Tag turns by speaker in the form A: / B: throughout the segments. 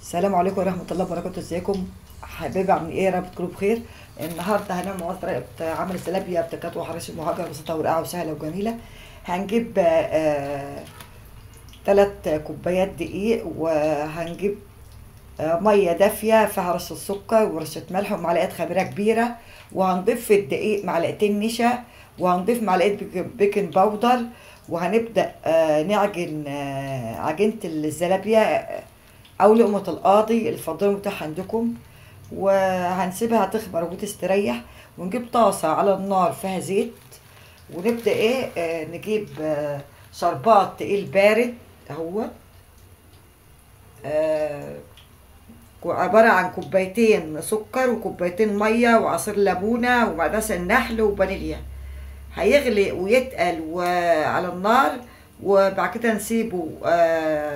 A: السلام عليكم ورحمة الله وبركاته. ازيكم حبايبي؟ عاملين ايه؟ يا رب تكونوا بخير. النهارده هنعمل مع طريقة عمل الزلابية بتكات وحرش المهاجرة، بسيطة ورقعة وسهلة وجميلة. هنجيب 3 كوبايات دقيق، وهنجيب مية دافية فيها رشة سكر ورشة ملح ومعلقة خميرة كبيرة، وهنضيف في الدقيق معلقتين نشا، وهنضيف معلقة بيكنج باودر، وهنبدأ نعجن عجينة الزلابية او لقمة القاضي الفضل المتاح عندكم، وهنسيبها تخمر وتستريح. ونجيب طاسة على النار فيها زيت، ونبدأ نجيب شربات تقيل بارد اهو، آه، عبارة عن كوبايتين سكر وكوبايتين مية وعصير ليمونة ومعدس النحل وفانيليا. هيغلي ويتقل وعلى النار، وبعد كده نسيبه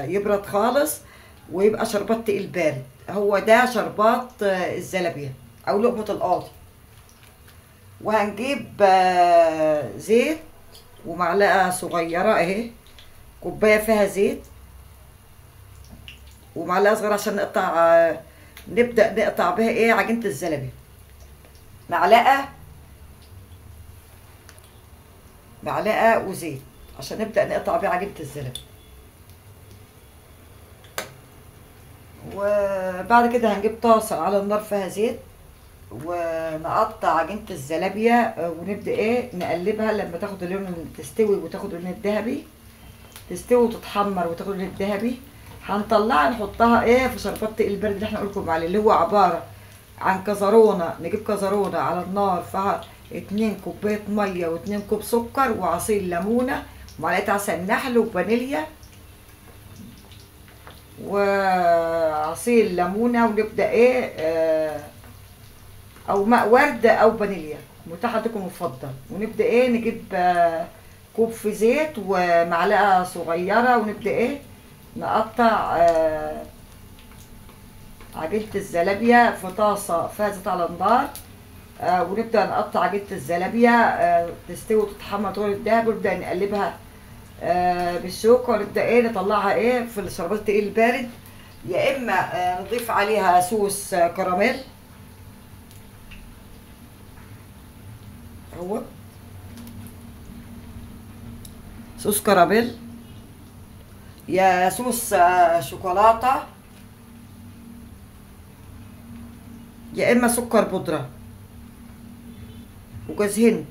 A: يبرد خالص ويبقى شربات تقيل بارد. هو ده شربات الزلابية او لقمة القاضي. وهنجيب زيت ومعلقة صغيرة اهي، كوباية فيها زيت ومعلقة صغيرة عشان نقطع نبدأ نقطع بها عجينة الزلابية. معلقة وزيت عشان نبدأ نقطع بيها عجينة الزلابية. وبعد كده هنجيب طاسة على النار فيها زيت، ونقطع عجينة الزلابية ونبدأ نقلبها لما تاخد اللون، تستوي وتاخد اللون الذهبي، تستوي وتتحمر وتاخد اللون الذهبي. هنطلعها نحطها في شربات تقيل البرد اللي احنا قلتلكم عليه، اللي هو عبارة عن كزرونة. نجيب كزرونة على النار فيها 2 كوباية مية و2 كوب سكر وعصير ليمونة ومعلقة عسل نحل وفانيليا وعصير ليمونة، ونبدأ او ماء ورد او فانيليا متاح عندكم مفضل. ونبدأ نجيب كوب في زيت ومعلقة صغيرة، ونبدأ نقطع عجينة الزلابية في طاسة فيها زيت على النار، ونبدأ نقطع عجينة الزلابية تستوي وتتحمر طول الدهب، ونبدأ نقلبها بالشوكة، ونبدأ نطلعها في الشربات التقيل البارد. يا إما نضيف عليها صوص كراميل اهو، صوص كراميل، يا صوص شوكولاتة، يا إما سكر بودرة وجوز هند.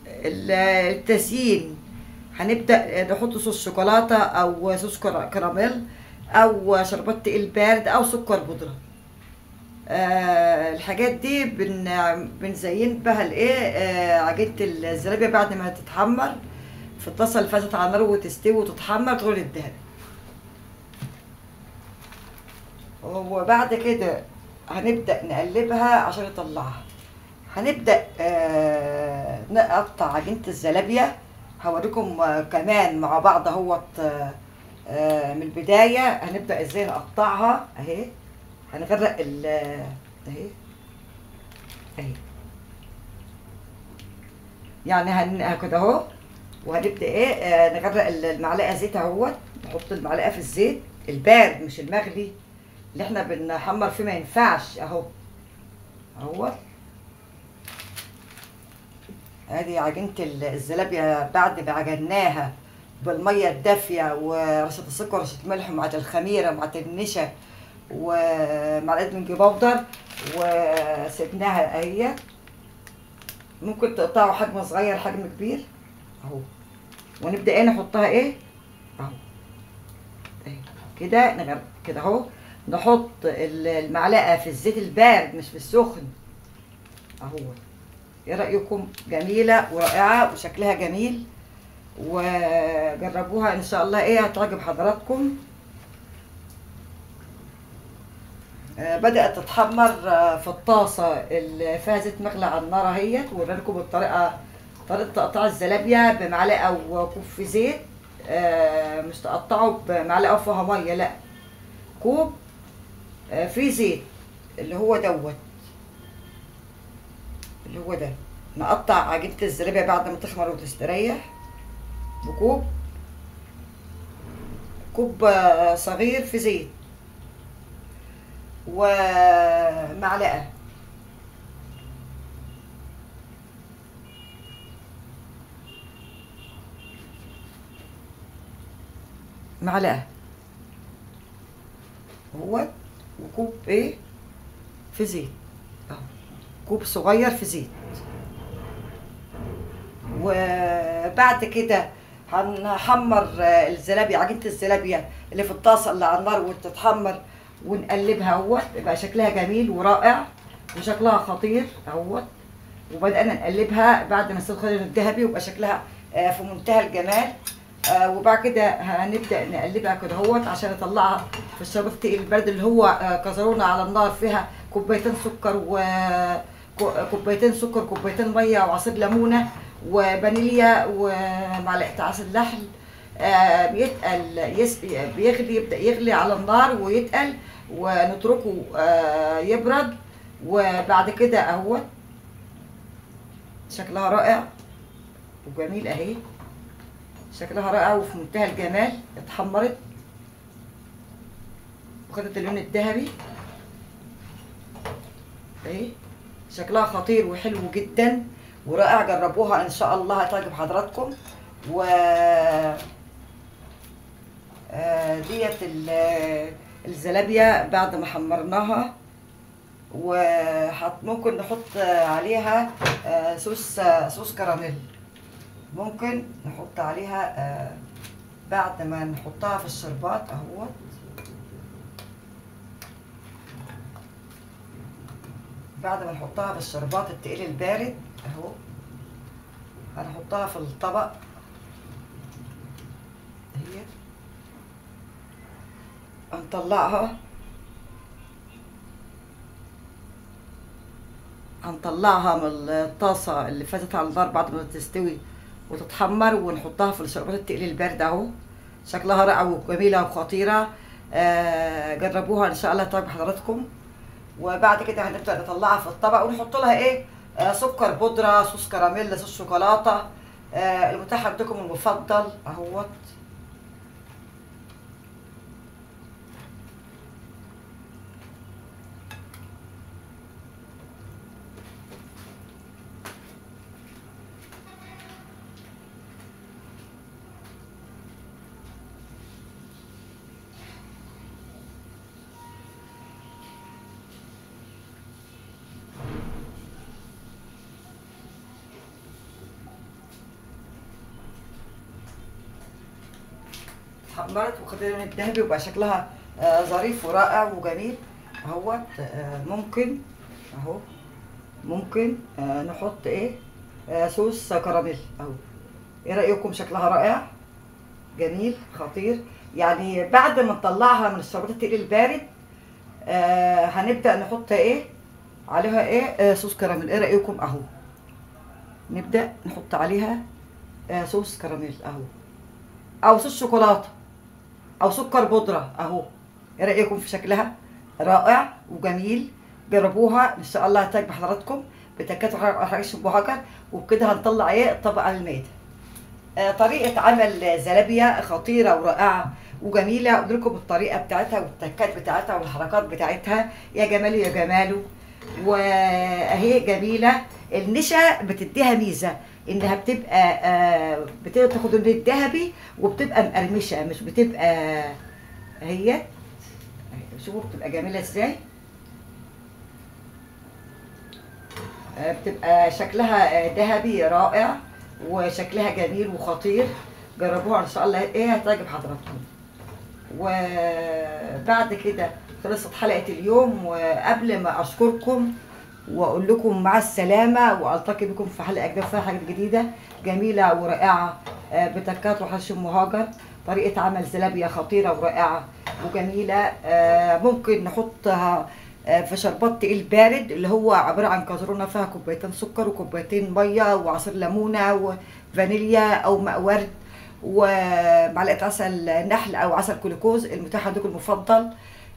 A: التزيين هنبدأ نحط صوص شوكولاتة أو صوص كراميل أو شربات تقيل بارد أو سكر بودرة. الحاجات دي بنزين بها عجينة الزلابية بعد ما تتحمر في الطاسة اللي فاتت على النار وتستوي وتتحمر طول الدهن. وبعد كده هنبدأ نقلبها عشان نطلعها. هنبدأ نقطع عجينة الزلابية. هوريكم كمان مع بعض اهوت من البداية هنبدأ ازاي نقطعها اهي. هنغرق اهي اهي، يعني كده اهو. وهنبدأ نغرق المعلقة زيت اهوت، نحط المعلقة في الزيت البارد مش المغلي اللي احنا بنحمر فيه، ما ينفعش اهو. ادي عجينة الزلابية بعد ما عجناها بالمية الدافية ورشة السكر ورشة ملح ومعلقة الخميرة ومعلقة النشا ومعلقة بيكنج باودر، وسبناها اهي. ممكن تقطعوا حجم صغير حجم كبير اهو، ونبدأ نحطها اهو كده كده اهو. نحط المعلقة في الزيت البارد مش في السخن اهو. ايه رأيكم؟ جميلة ورائعة وشكلها جميل، وجربوها ان شاء الله هتعجب حضراتكم. بدأت تتحمر في الطاسة اللي فيها زيت مغلي على النار اهيت. ووريلكم طريقة تقطيع الزلابية بمعلقة وكوب في زيت، مش تقطعوا بمعلقة وفيها مية، لا، كوب في زيت اللي هو ده. نقطع عجينة الزلابية بعد ما تخمر وتستريح بكوب صغير في زيت، ومعلقه معلقه اهوت، وكوب ايه في زيت اهو، كوب صغير في زيت. وبعد كده هنحمر الزلابية، عجينة الزلابية اللي في الطاسة اللي على النار وتتحمر، ونقلبها اهوت، يبقى شكلها جميل ورائع وشكلها خطير اهوت. وبدأنا نقلبها بعد ما استوت الذهبي، ويبقى شكلها في منتهى الجمال. وبعد كده هنبدأ نقلبها كده اهوت عشان نطلعها في الشربات التقيل البارد، اللي هو كزرونة على النار فيها كوبايتين سكر كوبايتين ميه وعصير ليمونه وفانيليا ومعلقه عسل نحل. بيتقل بيغلي، يبدأ يغلي على النار ويتقل، ونتركه يبرد. وبعد كده اهوت شكلها رائع وجميل اهي، شكلها رائع وفي منتهى الجمال. اتحمرت وخدت اللون الذهبي اهي، شكلها خطير وحلو جدا ورائع. جربوها ان شاء الله هتعجب حضراتكم. و ديت الزلابيه بعد ما حمرناها، ممكن نحط عليها صوص كراميل. ممكن نحط عليها بعد ما نحطها في الشربات اهوت، بعد ما نحطها في الشربات التقيل البارد اهو، هنحطها في الطبق اهي، هنطلعها من الطاسة اللي فاتت على النار بعد ما تستوي وتتحمر، ونحطها في الشربات التقيل البارد اهو. شكلها رائع وجميلة وخطيرة. جربوها ان شاء الله تعجب حضراتكم. وبعد كده هنبدأ نطلعها في الطبق ونحط لها ايه، سكر بودرة، صوص كراميل، صوص شوكولاتة، المتاح عندكم المفضل اهوت. اتحمرت وخدت اللون الذهبي وبقى شكلها ظريف ورائع وجميل اهوت. ممكن اهو، ممكن نحط ايه، صوص كراميل اهو. ايه رايكم؟ شكلها رائع جميل خطير. يعني بعد ما نطلعها من الشربات التقيل البارد هنبدا نحط ايه عليها، ايه صوص كراميل. ايه رايكم؟ اهو نبدا نحط عليها صوص كراميل اهو، او صوص شوكولاته، او سكر بودره اهو. ايه رايكم في شكلها؟ رائع وجميل. جربوها ان شاء الله هتعجب حضراتكم. بتكاتوا حرقش بهجر. وبكده هنطلع ايه الطبق على المائده. طريقه عمل زلابيه خطيره ورائعه وجميله. اقول لكم الطريقه بتاعتها والتكات بتاعتها والحركات بتاعتها. يا جماله يا جماله. واهي جميله. النشا بتديها ميزه انها بتبقى بتاخد اللون الذهبي وبتبقى مقرمشه، مش بتبقى هي. شوفوا بتبقى جميله ازاي. بتبقى شكلها ذهبي رائع وشكلها جميل وخطير. جربوها ان شاء الله ايه هتعجب حضراتكم. وبعد كده خلصت حلقه اليوم، وقبل ما اشكركم واقول لكم مع السلامه، والتقي بكم في حلقه جديده فيها حاجات جديده جميله ورائعه بتكات وحش مهاجر. طريقه عمل زلابيه خطيره ورائعه وجميله. ممكن نحطها في شربات تقيل بارد، اللي هو عباره عن كازرونه فيها كوبايتين سكر وكوبايتين ميه وعصير ليمونه وفانيليا او ماء ورد ومعلقه عسل نحل او عسل كلوكوز، المتاح عندكم المفضل.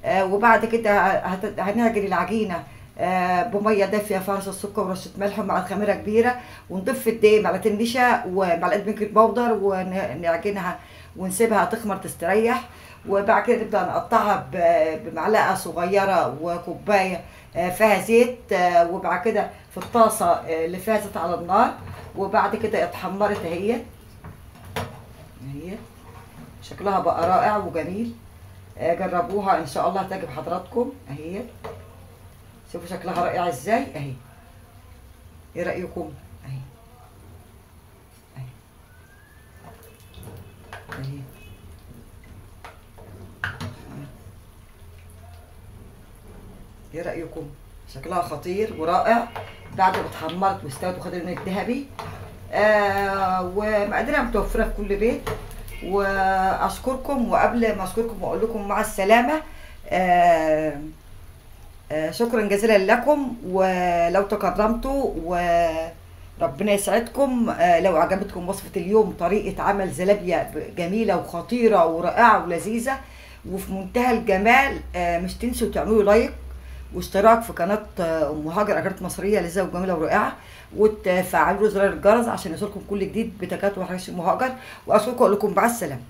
A: وبعد كده هنعجن العجينه بميه دافيه فيها رشه سكر ورشه ملح ومعلقه خميره كبيره، ونضيف في الدقيق معلقتين نشا ومعلقه بيكنج باودر ونعجنها ونسيبها تخمر تستريح. وبعد كده نبدأ نقطعها بمعلقة صغيرة وكوباية فيها زيت، وبعد كده في الطاسة اللي فيها زيت على النار، وبعد كده اتحمرت اهي. شكلها بقى رائع وجميل. جربوها ان شاء الله هتعجب حضراتكم اهي. شوفوا شكلها رائع ازاي اهي. ايه رأيكم اهي اهي اهي. ايه رأيكم؟ شكلها خطير ورائع بعد ما اتحمرت واستوت وخدت اللون الذهبي. ومقاديرها متوفرة في كل بيت. واشكركم، وقبل ما اشكركم واقول لكم مع السلامة، شكرا جزيلا لكم، ولو تكرمتوا وربنا يسعدكم. لو عجبتكم وصفة اليوم، طريقة عمل زلابية جميلة وخطيرة ورائعة ولذيذة وفي منتهى الجمال، مش تنسوا تعملوا لايك واشتراك في قناة أم هاجر، قناة مصرية لذيذة وجميلة ورائعة، وتفعلوا زرار الجرس عشان يوصلكم كل جديد بتكات وحرش أم هاجر. وأشكركم وأقول لكم مع السلامة.